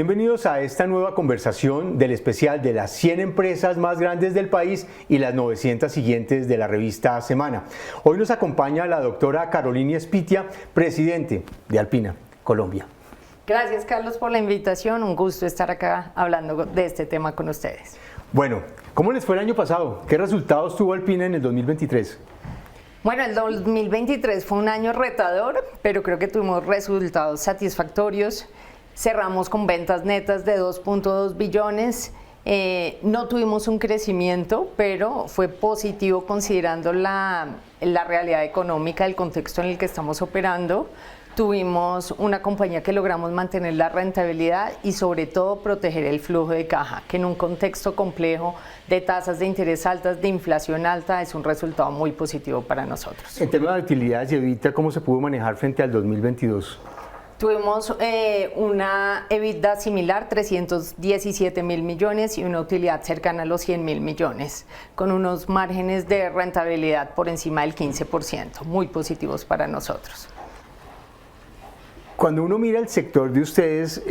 Bienvenidos a esta nueva conversación del especial de las 100 empresas más grandes del país y las 900 siguientes de la revista Semana. Hoy nos acompaña la doctora Carolina Espitia, presidente de Alpina, Colombia. Gracias, Carlos, por la invitación. Un gusto estar acá hablando de este tema con ustedes. Bueno, ¿cómo les fue el año pasado? ¿Qué resultados tuvo Alpina en el 2023? Bueno, el 2023 fue un año retador, pero creo que tuvimos resultados satisfactorios. Cerramos con ventas netas de 2.2 billones. No tuvimos un crecimiento, pero fue positivo considerando la realidad económica, el contexto en el que estamos operando. Tuvimos una compañía que logramos mantener la rentabilidad y sobre todo proteger el flujo de caja, que en un contexto complejo de tasas de interés altas, de inflación alta, es un resultado muy positivo para nosotros. En temas de utilidades y EBITDA, ¿cómo se pudo manejar frente al 2022? Tuvimos una EBITDA similar, 317.000 millones, y una utilidad cercana a los 100.000 millones, con unos márgenes de rentabilidad por encima del 15%, muy positivos para nosotros. Cuando uno mira el sector de ustedes,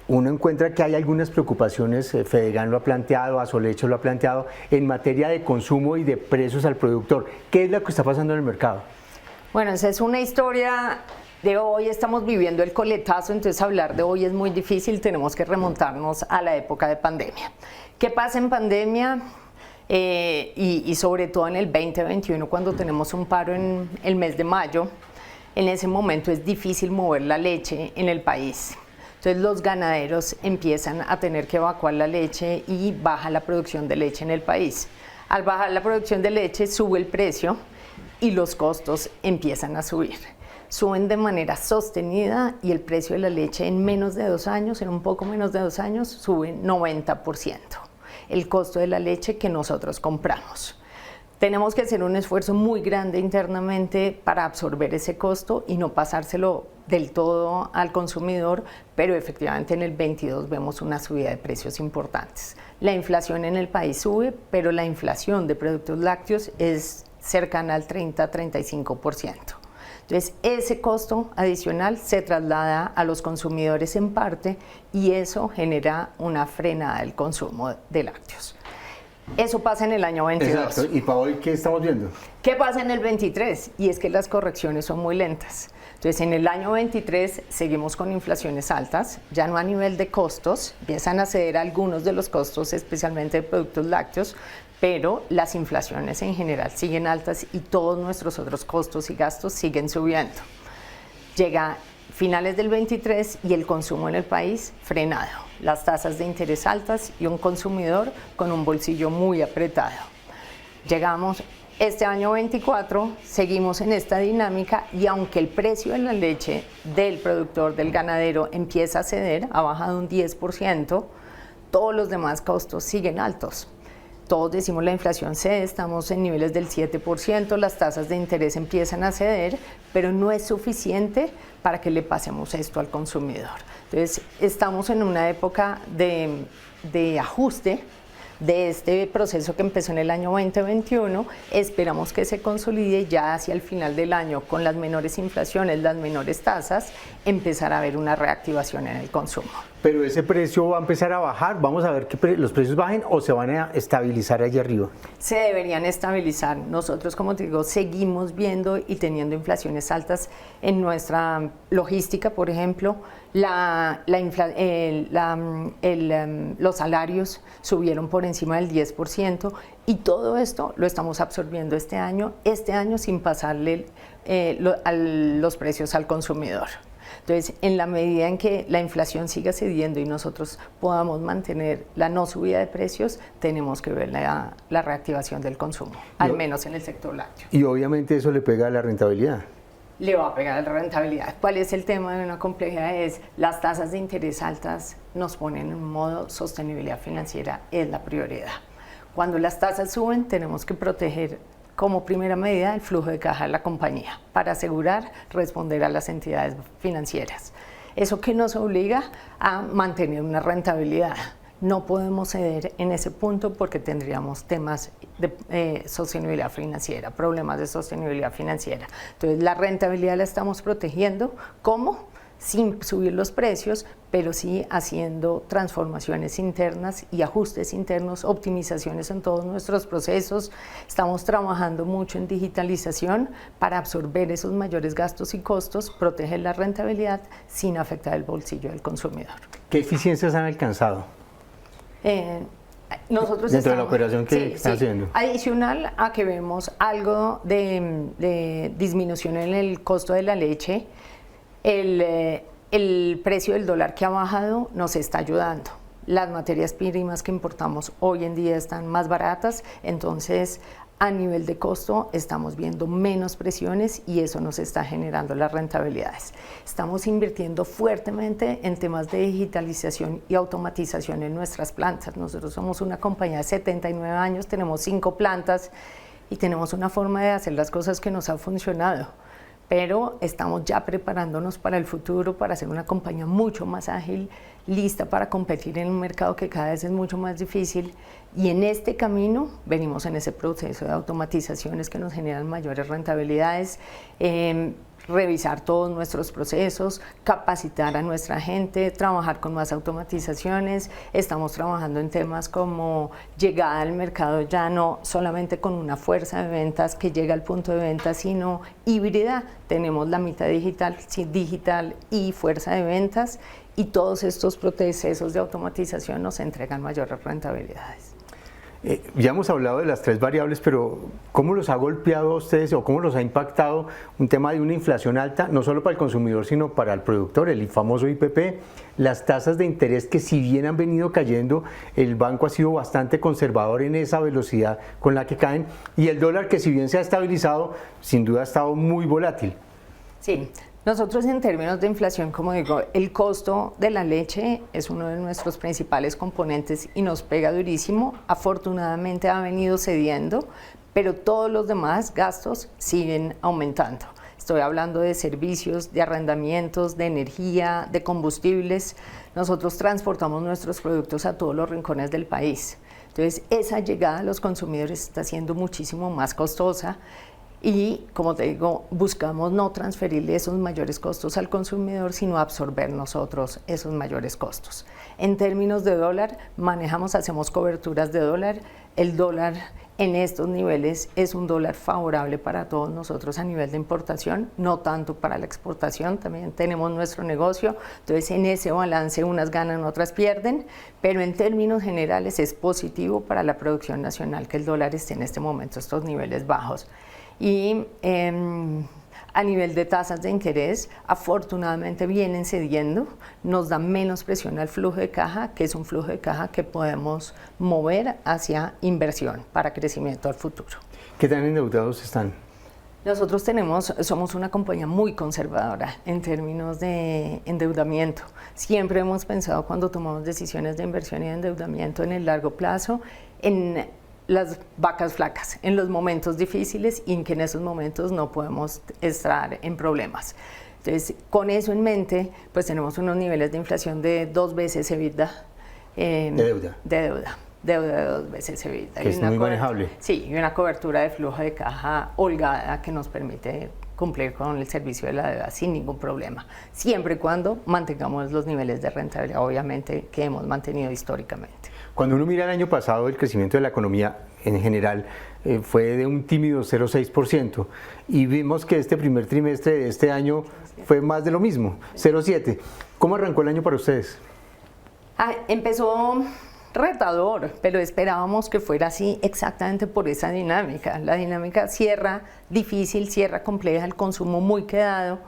uno encuentra que hay algunas preocupaciones, Fedegan lo ha planteado, Azolecho lo ha planteado, en materia de consumo y de precios al productor. ¿Qué es lo que está pasando en el mercado? Bueno, esa es una historia de hoy, estamos viviendo el coletazo, entonces hablar de hoy es muy difícil, tenemos que remontarnos a la época de pandemia. ¿Qué pasa en pandemia? Y sobre todo en el 2021, cuando tenemos un paro en el mes de mayo, en ese momento es difícil mover la leche en el país. Entonces los ganaderos empiezan a tener que evacuar la leche y baja la producción de leche en el país. Al bajar la producción de leche sube el precio y los costos empiezan a subir. Suben de manera sostenida y el precio de la leche en menos de 2 años, en un poco menos de 2 años, sube 90%. El costo de la leche que nosotros compramos. Tenemos que hacer un esfuerzo muy grande internamente para absorber ese costo y no pasárselo del todo al consumidor, pero efectivamente en el 22 vemos una subida de precios importantes. La inflación en el país sube, pero la inflación de productos lácteos es cercana al 30-35%. Entonces, ese costo adicional se traslada a los consumidores en parte y eso genera una frenada del consumo de lácteos. Eso pasa en el año 22. Exacto. ¿Y para hoy qué estamos viendo? ¿Qué pasa en el 23? Y es que las correcciones son muy lentas. Entonces, en el año 23 seguimos con inflaciones altas, ya no a nivel de costos, empiezan a ceder algunos de los costos, especialmente de productos lácteos, pero las inflaciones en general siguen altas y todos nuestros otros costos y gastos siguen subiendo. Llega finales del 23 y el consumo en el país frenado, las tasas de interés altas y un consumidor con un bolsillo muy apretado. Llegamos este año 24, seguimos en esta dinámica y aunque el precio de la leche del productor, del ganadero, empieza a ceder, ha bajado un 10%, todos los demás costos siguen altos. Todos decimos la inflación cede, estamos en niveles del 7%, las tasas de interés empiezan a ceder, pero no es suficiente para que le pasemos esto al consumidor. Entonces, estamos en una época de ajuste de este proceso que empezó en el año 2021, esperamos que se consolide ya hacia el final del año con las menores inflaciones, las menores tasas, empezar a ver una reactivación en el consumo. Pero ese precio va a empezar a bajar, vamos a ver que los precios bajen o se van a estabilizar allá arriba. Se deberían estabilizar. Nosotros, como te digo, seguimos viendo y teniendo inflaciones altas en nuestra logística, por ejemplo, los salarios subieron por encima del 10% y todo esto lo estamos absorbiendo este año sin pasarle los precios al consumidor. Entonces, en la medida en que la inflación siga cediendo y nosotros podamos mantener la no subida de precios, tenemos que ver la reactivación del consumo, al menos en el sector lácteo. Y obviamente eso le pega a la rentabilidad. Le va a pegar a la rentabilidad. ¿Cuál es el tema de una complejidad? Es las tasas de interés altas nos ponen en modo sostenibilidad financiera, es la prioridad. Cuando las tasas suben, tenemos que proteger como primera medida el flujo de caja de la compañía para asegurar responder a las entidades financieras. Eso que nos obliga a mantener una rentabilidad. No podemos ceder en ese punto porque tendríamos temas de sostenibilidad financiera, problemas de sostenibilidad financiera. Entonces, la rentabilidad la estamos protegiendo. ¿Cómo? sin subir los precios, pero sí haciendo transformaciones internas y ajustes internos, optimizaciones en todos nuestros procesos. Estamos trabajando mucho en digitalización para absorber esos mayores gastos y costos, proteger la rentabilidad sin afectar el bolsillo del consumidor. ¿Qué eficiencias han alcanzado? Nosotros dentro de la operación que están haciendo. Adicional a que vemos algo de disminución en el costo de la leche, el precio del dólar que ha bajado nos está ayudando. Las materias primas que importamos hoy en día están más baratas, entonces a nivel de costo estamos viendo menos presiones y eso nos está generando las rentabilidades. Estamos invirtiendo fuertemente en temas de digitalización y automatización en nuestras plantas. Nosotros somos una compañía de 79 años, tenemos 5 plantas y tenemos una forma de hacer las cosas que nos ha funcionado. Pero estamos ya preparándonos para el futuro, para ser una compañía mucho más ágil, lista para competir en un mercado que cada vez es mucho más difícil. Y en este camino venimos en ese proceso de automatizaciones que nos generan mayores rentabilidades, revisar todos nuestros procesos, capacitar a nuestra gente, trabajar con más automatizaciones. Estamos trabajando en temas como llegada al mercado ya no solamente con una fuerza de ventas que llega al punto de venta, sino híbrida. Tenemos la mitad digital y fuerza de ventas, y todos estos procesos de automatización nos entregan mayores rentabilidades. Ya hemos hablado de las 3 variables, pero ¿cómo los ha golpeado a ustedes o cómo los ha impactado un tema de una inflación alta, no solo para el consumidor, sino para el productor, el famoso IPP, las tasas de interés que si bien han venido cayendo, el banco ha sido bastante conservador en esa velocidad con la que caen, y el dólar que si bien se ha estabilizado, sin duda ha estado muy volátil? Sí. Nosotros en términos de inflación, como digo, el costo de la leche es uno de nuestros principales componentes y nos pega durísimo. Afortunadamente ha venido cediendo, pero todos los demás gastos siguen aumentando. Estoy hablando de servicios, de arrendamientos, de energía, de combustibles. Nosotros transportamos nuestros productos a todos los rincones del país. Entonces, esa llegada a los consumidores está siendo muchísimo más costosa. Y, como te digo, buscamos no transferirle esos mayores costos al consumidor, sino absorber nosotros esos mayores costos. En términos de dólar, hacemos coberturas de dólar. El dólar en estos niveles es un dólar favorable para todos nosotros a nivel de importación, no tanto para la exportación, también tenemos nuestro negocio, entonces en ese balance unas ganan, otras pierden, pero en términos generales es positivo para la producción nacional que el dólar esté en este momento estos niveles bajos. Y a nivel de tasas de interés, afortunadamente vienen cediendo, nos da menos presión al flujo de caja, que es un flujo de caja que podemos mover hacia inversión para crecimiento al futuro. ¿Qué tan endeudados están? Nosotros somos una compañía muy conservadora en términos de endeudamiento. Siempre hemos pensado cuando tomamos decisiones de inversión y de endeudamiento en el largo plazo, en las vacas flacas, en los momentos difíciles y en que en esos momentos no podemos estar en problemas. Entonces, con eso en mente, pues tenemos unos niveles de inflación de 2 veces EBITDA. De deuda de 2 veces EBITDA. Que es muy manejable. Sí, y una cobertura de flujo de caja holgada que nos permite cumplir con el servicio de la deuda sin ningún problema, siempre y cuando mantengamos los niveles de rentabilidad, obviamente, que hemos mantenido históricamente. Cuando uno mira el año pasado, el crecimiento de la economía en general fue de un tímido 0,6%, y vimos que este primer trimestre de este año fue más de lo mismo, 0,7%. ¿Cómo arrancó el año para ustedes? Empezó retador, pero esperábamos que fuera así exactamente por esa dinámica. La dinámica cierra difícil, cierra compleja, el consumo muy quedado,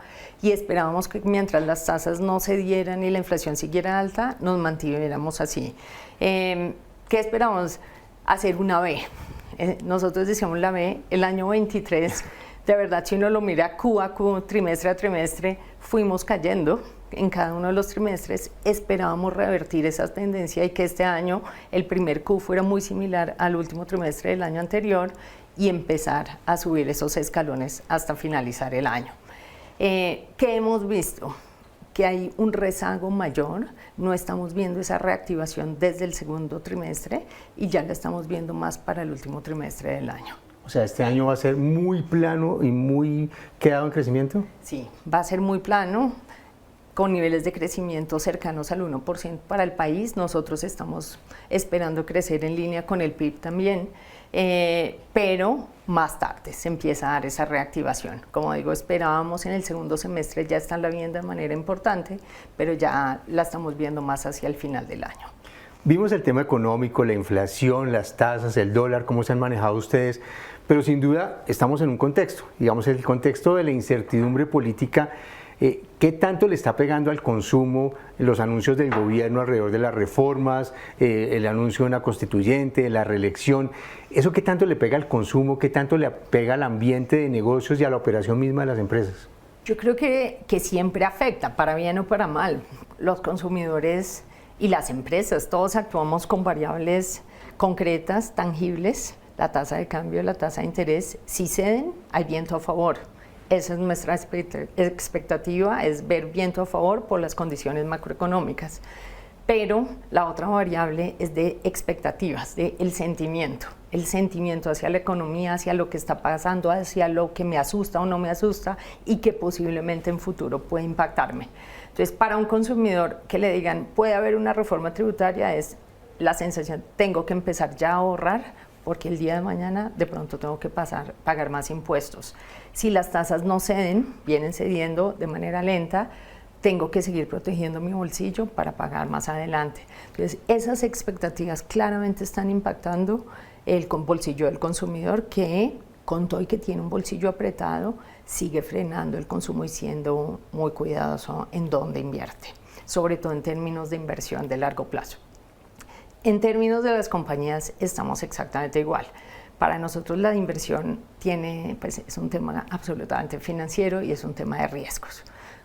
y esperábamos que mientras las tasas no se dieran y la inflación siguiera alta, nos mantuviéramos así. ¿Qué esperamos? Hacer una V. Nosotros decíamos la V, el año 23, de verdad, si uno lo mira Q a Q, trimestre a trimestre, fuimos cayendo en cada uno de los trimestres. Esperábamos revertir esa tendencia y que este año el primer Q fuera muy similar al último trimestre del año anterior y empezar a subir esos escalones hasta finalizar el año. ¿Qué hemos visto? Que hay un rezago mayor, no estamos viendo esa reactivación desde el segundo trimestre y ya la estamos viendo más para el último trimestre del año. O sea, ¿este año va a ser muy plano y muy quedado en crecimiento? Sí, va a ser muy plano. con niveles de crecimiento cercanos al 1% para el país. Nosotros estamos esperando crecer en línea con el PIB también, pero más tarde se empieza a dar esa reactivación. Como digo, esperábamos en el segundo semestre ya estarla viendo de manera importante, pero ya la estamos viendo más hacia el final del año. Vimos el tema económico, la inflación, las tasas, el dólar, cómo se han manejado ustedes, pero sin duda estamos en un contexto, digamos el contexto de la incertidumbre política. ¿Qué tanto le está pegando al consumo los anuncios del gobierno alrededor de las reformas, el anuncio de una constituyente, la reelección? ¿Eso qué tanto le pega al consumo, qué tanto le pega al ambiente de negocios y a la operación misma de las empresas? Yo creo que siempre afecta, para bien o para mal. Los consumidores y las empresas, todos actuamos con variables concretas, tangibles. La tasa de cambio, la tasa de interés, si ceden, hay viento a favor. Esa es nuestra expectativa, es ver viento a favor por las condiciones macroeconómicas. Pero la otra variable es de expectativas, del sentimiento. El sentimiento hacia la economía, hacia lo que está pasando, hacia lo que me asusta o no me asusta y que posiblemente en futuro puede impactarme. Entonces, para un consumidor que le digan, puede haber una reforma tributaria, es la sensación, tengo que empezar ya a ahorrar, porque el día de mañana de pronto tengo que pagar más impuestos. Si las tasas no ceden, vienen cediendo de manera lenta, tengo que seguir protegiendo mi bolsillo para pagar más adelante. Entonces, esas expectativas claramente están impactando el bolsillo del consumidor, que con todo y que tiene un bolsillo apretado, sigue frenando el consumo y siendo muy cuidadoso en dónde invierte, sobre todo en términos de inversión de largo plazo. En términos de las compañías estamos exactamente igual. Para nosotros la inversión es un tema absolutamente financiero y es un tema de riesgos.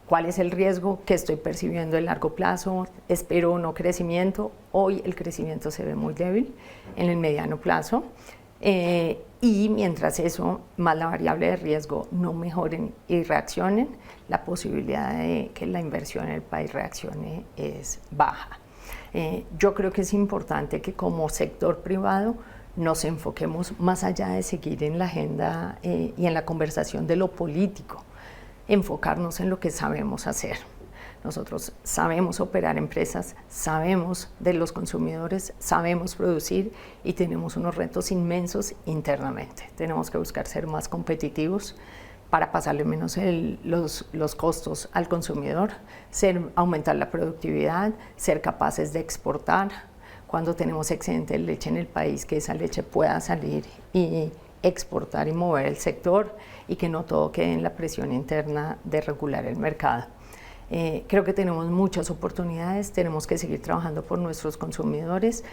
¿Cuál es el riesgo que estoy percibiendo en largo plazo? ¿Espero no crecimiento? Hoy el crecimiento se ve muy débil en el mediano plazo. Y mientras eso, más la variable de riesgo no mejoren y reaccionen, la posibilidad de que la inversión en el país reaccione es baja. Yo creo que es importante que como sector privado nos enfoquemos más allá de seguir en la agenda y en la conversación de lo político, enfocarnos en lo que sabemos hacer. Nosotros sabemos operar empresas, sabemos de los consumidores, sabemos producir y tenemos unos retos inmensos internamente. Tenemos que buscar ser más competitivos para pasarle menos los costos al consumidor, aumentar la productividad, ser capaces de exportar. Cuando tenemos excedente de leche en el país, que esa leche pueda salir y exportar y mover el sector y que no todo quede en la presión interna de regular el mercado. Creo que tenemos muchas oportunidades, tenemos que seguir trabajando por nuestros consumidores,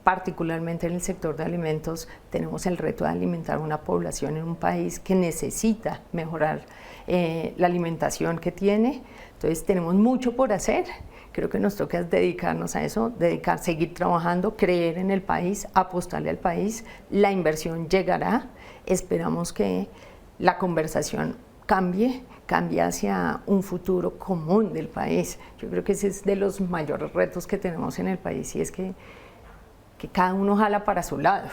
particularmente en el sector de alimentos. Tenemos el reto de alimentar una población en un país que necesita mejorar la alimentación que tiene. Entonces tenemos mucho por hacer. Creo que nos toca dedicarnos a eso, seguir trabajando, creer en el país, apostarle al país. La inversión llegará. Esperamos que la conversación cambie hacia un futuro común del país. Yo creo que ese es de los mayores retos que tenemos en el país, y es que cada uno jala para su lado.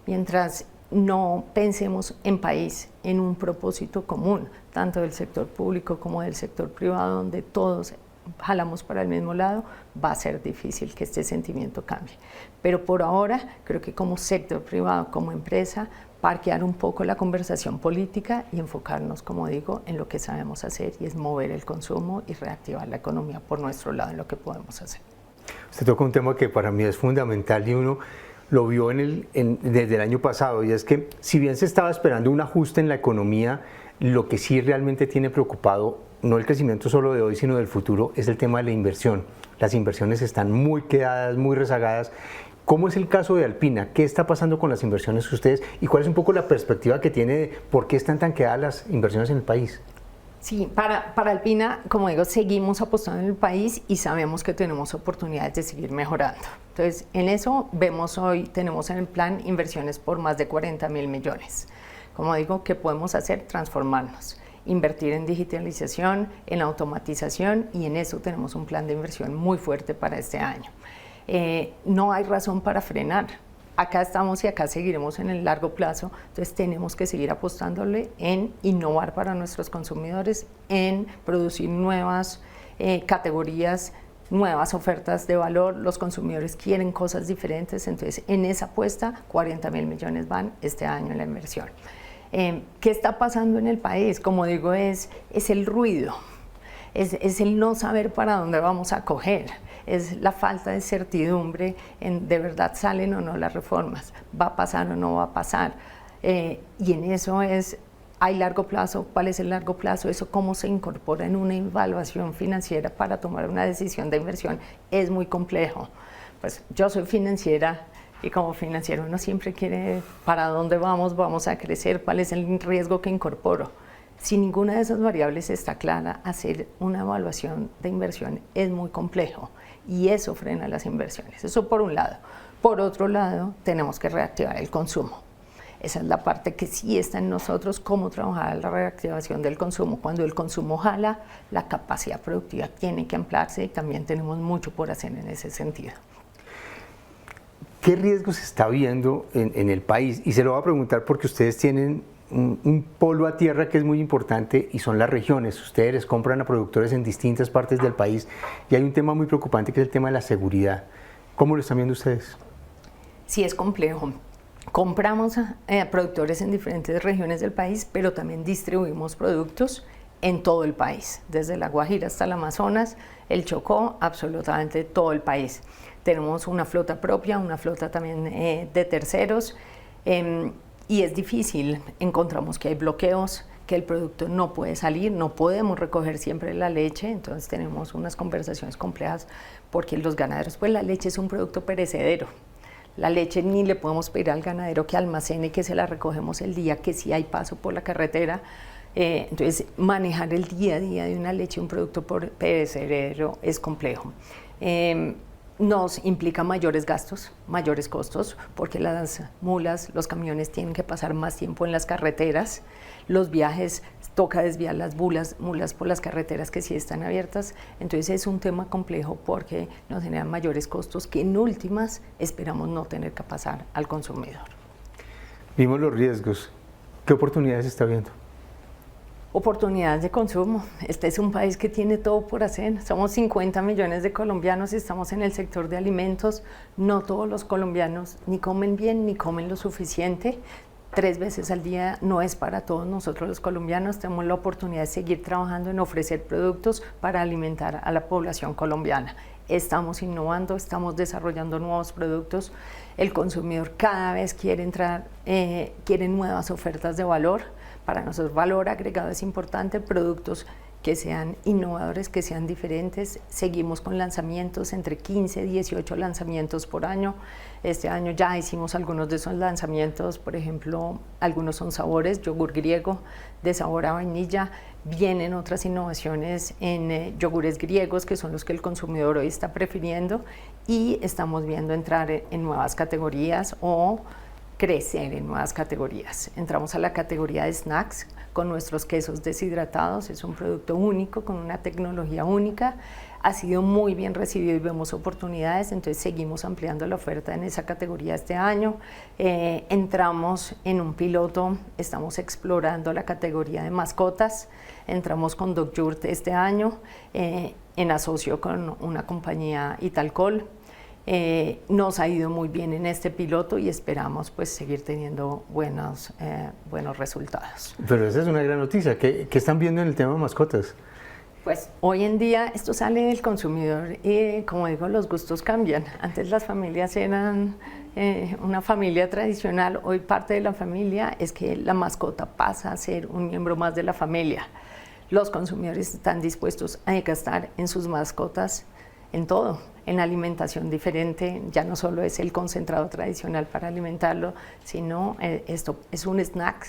Mientras no pensemos en país, en un propósito común, tanto del sector público como del sector privado, donde todos jalamos para el mismo lado, va a ser difícil que este sentimiento cambie. Pero por ahora, creo que como sector privado, como empresa, parquear un poco la conversación política y enfocarnos, como digo, en lo que sabemos hacer, y es mover el consumo y reactivar la economía por nuestro lado en lo que podemos hacer. Usted toca un tema que para mí es fundamental y uno lo vio desde el año pasado, y es que si bien se estaba esperando un ajuste en la economía, lo que sí realmente tiene preocupado, no el crecimiento solo de hoy, sino del futuro, es el tema de la inversión. Las inversiones están muy quedadas, muy rezagadas. ¿Cómo es el caso de Alpina? ¿Qué está pasando con las inversiones de ustedes? ¿Y cuál es un poco la perspectiva que tiene de por qué están tan quedadas las inversiones en el país? Sí, para Alpina, como digo, seguimos apostando en el país y sabemos que tenemos oportunidades de seguir mejorando. Entonces, en eso vemos hoy, tenemos en el plan inversiones por más de 40.000 millones. Como digo, ¿qué podemos hacer? Transformarnos, invertir en digitalización, en automatización, y en eso tenemos un plan de inversión muy fuerte para este año. No hay razón para frenar. Acá estamos y acá seguiremos en el largo plazo, entonces tenemos que seguir apostándole en innovar para nuestros consumidores, en producir nuevas categorías, nuevas ofertas de valor, los consumidores quieren cosas diferentes, entonces en esa apuesta 40.000 millones van este año en la inversión. ¿Qué está pasando en el país? Como digo, es el ruido, es el no saber para dónde vamos a coger, es la falta de certidumbre en de verdad salen o no las reformas, va a pasar o no va a pasar, y en eso hay largo plazo. ¿Cuál es el largo plazo? Eso cómo se incorpora en una evaluación financiera para tomar una decisión de inversión es muy complejo. Pues yo soy financiera y como financiero uno siempre quiere para dónde vamos a crecer, cuál es el riesgo que incorporo. Si ninguna de esas variables está clara, hacer una evaluación de inversión es muy complejo y eso frena las inversiones. Eso por un lado. Por otro lado, tenemos que reactivar el consumo. Esa es la parte que sí está en nosotros, cómo trabajar la reactivación del consumo. Cuando el consumo jala, la capacidad productiva tiene que ampliarse y también tenemos mucho por hacer en ese sentido. ¿Qué riesgos se está viendo en el país? Y se lo voy a preguntar porque ustedes tienen un polo a tierra que es muy importante y son las regiones. Ustedes les compran a productores en distintas partes del país y hay un tema muy preocupante que es el tema de la seguridad. ¿Cómo lo están viendo ustedes? Sí, es complejo. Compramos a productores en diferentes regiones del país, pero también distribuimos productos en todo el país, desde La Guajira hasta el Amazonas, el Chocó, absolutamente todo el país. Tenemos una flota propia, una flota también de terceros, y es difícil. Encontramos que hay bloqueos, que el producto no puede salir, no podemos recoger siempre la leche, entonces tenemos unas conversaciones complejas porque los ganaderos, pues la leche es un producto perecedero. La leche ni le podemos pedir al ganadero que almacene, que se la recogemos el día que sí hay paso por la carretera. Entonces, manejar el día a día de una leche, un producto perecedero, es complejo. Nos implica mayores gastos, mayores costos, porque las mulas, los camiones tienen que pasar más tiempo en las carreteras. Los viajes, toca desviar las mulas por las carreteras que sí están abiertas. Entonces es un tema complejo porque nos generan mayores costos que en últimas esperamos no tener que pasar al consumidor. Vimos los riesgos. ¿Qué oportunidades está viendo? Oportunidades de consumo. Este es un país que tiene todo por hacer. Somos 50 millones de colombianos y estamos en el sector de alimentos. No todos los colombianos ni comen bien ni comen lo suficiente. 3 veces al día no es para todos nosotros los colombianos. Tenemos la oportunidad de seguir trabajando en ofrecer productos para alimentar a la población colombiana. Estamos innovando, estamos desarrollando nuevos productos. El consumidor cada vez quiere quiere nuevas ofertas de valor. Para nosotros valor agregado es importante, productos que sean innovadores, que sean diferentes. Seguimos con lanzamientos, entre 15 y 18 lanzamientos por año. Este año ya hicimos algunos de esos lanzamientos, por ejemplo, algunos son sabores, yogur griego de sabor a vainilla. Vienen otras innovaciones en yogures griegos, que son los que el consumidor hoy está prefiriendo, y estamos viendo entrar en nuevas categorías o crecer en nuevas categorías. Entramos a la categoría de snacks con nuestros quesos deshidratados. Es un producto único, con una tecnología única. Ha sido muy bien recibido y vemos oportunidades, entonces seguimos ampliando la oferta en esa categoría este año. Entramos en un piloto, estamos explorando la categoría de mascotas. Entramos con Dog Yurt este año, en asocio con una compañía Italcol. Nos ha ido muy bien en este piloto y esperamos pues seguir teniendo buenos resultados. Pero esa es una gran noticia. ¿Qué están viendo en el tema de mascotas? Pues hoy en día esto sale del consumidor y, como digo, los gustos cambian. Antes las familias eran una familia tradicional, hoy parte de la familia es que la mascota pasa a ser un miembro más de la familia. Los consumidores están dispuestos a gastar en sus mascotas en todo, en alimentación diferente. Ya no solo es el concentrado tradicional para alimentarlo, sino esto es un snack,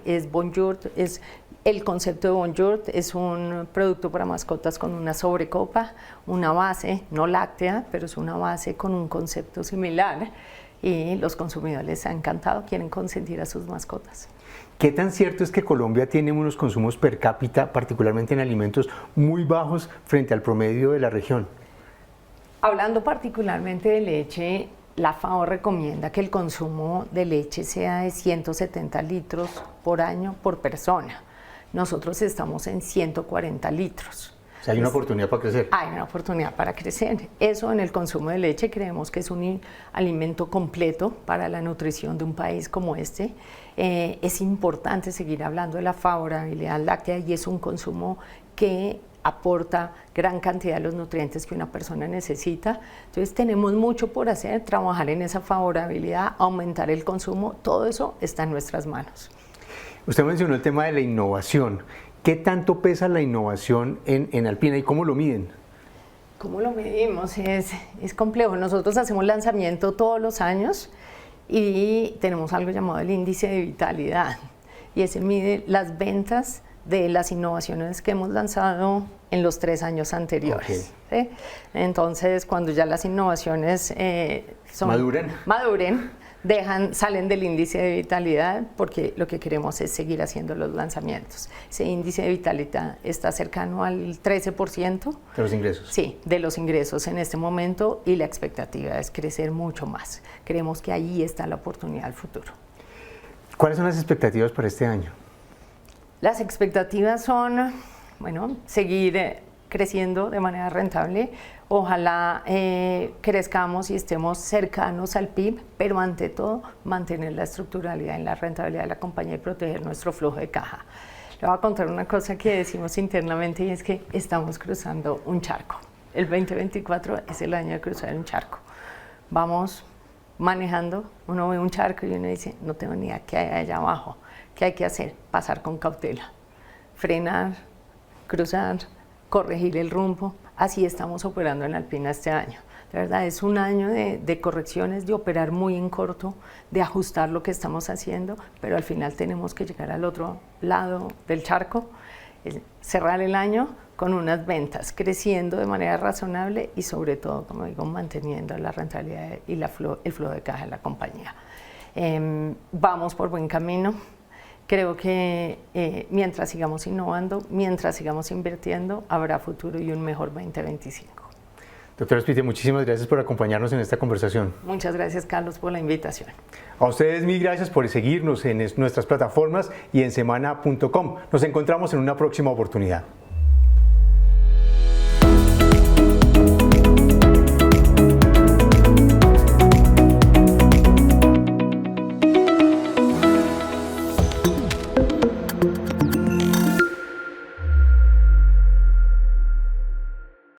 es Bonjour, es el concepto de Bonjour, es un producto para mascotas con una sobrecopa, una base, no láctea, pero es una base con un concepto similar, y los consumidores les ha encantado, quieren consentir a sus mascotas. ¿Qué tan cierto es que Colombia tiene unos consumos per cápita, particularmente en alimentos, muy bajos frente al promedio de la región? Hablando particularmente de leche, la FAO recomienda que el consumo de leche sea de 170 litros por año por persona. Nosotros estamos en 140 litros. O sea, hay una oportunidad para crecer. Hay una oportunidad para crecer. Eso en el consumo de leche creemos que es un alimento completo para la nutrición de un país como este. Es importante seguir hablando de la favorabilidad láctea y es un consumo que aporta gran cantidad de los nutrientes que una persona necesita. Entonces tenemos mucho por hacer, trabajar en esa favorabilidad, aumentar el consumo, todo eso está en nuestras manos. Usted mencionó el tema de la innovación. ¿Qué tanto pesa la innovación en Alpina y cómo lo miden? ¿Cómo lo medimos? Es complejo. Nosotros hacemos lanzamiento todos los años y tenemos algo llamado el índice de vitalidad y ese mide las ventas de las innovaciones que hemos lanzado en los 3 años anteriores. Okay. ¿Sí? Entonces, cuando ya las innovaciones maduren, salen del índice de vitalidad porque lo que queremos es seguir haciendo los lanzamientos. Ese índice de vitalidad está cercano al 13%. ¿De los ingresos? Sí, de los ingresos en este momento y la expectativa es crecer mucho más. Creemos que ahí está la oportunidad al futuro. ¿Cuáles son las expectativas para este año? Las expectativas son, bueno, seguir creciendo de manera rentable. Ojalá crezcamos y estemos cercanos al PIB, pero ante todo mantener la estructuralidad y la rentabilidad de la compañía y proteger nuestro flujo de caja. Le voy a contar una cosa que decimos internamente y es que estamos cruzando un charco. El 2024 es el año de cruzar un charco. Vamos manejando, uno ve un charco y uno dice, no tengo ni idea qué hay allá abajo. ¿Qué hay que hacer? Pasar con cautela, frenar, cruzar, corregir el rumbo. Así estamos operando en Alpina este año. De verdad, es un año de correcciones, de operar muy en corto, de ajustar lo que estamos haciendo, pero al final tenemos que llegar al otro lado del charco, cerrar el año con unas ventas, creciendo de manera razonable y sobre todo, como digo, manteniendo la rentabilidad y el flujo de caja de la compañía. Vamos por buen camino. Creo que mientras sigamos innovando, mientras sigamos invirtiendo, habrá futuro y un mejor 2025. Doctora Spitia, muchísimas gracias por acompañarnos en esta conversación. Muchas gracias, Carlos, por la invitación. A ustedes mil gracias por seguirnos en nuestras plataformas y en semana.com. Nos encontramos en una próxima oportunidad.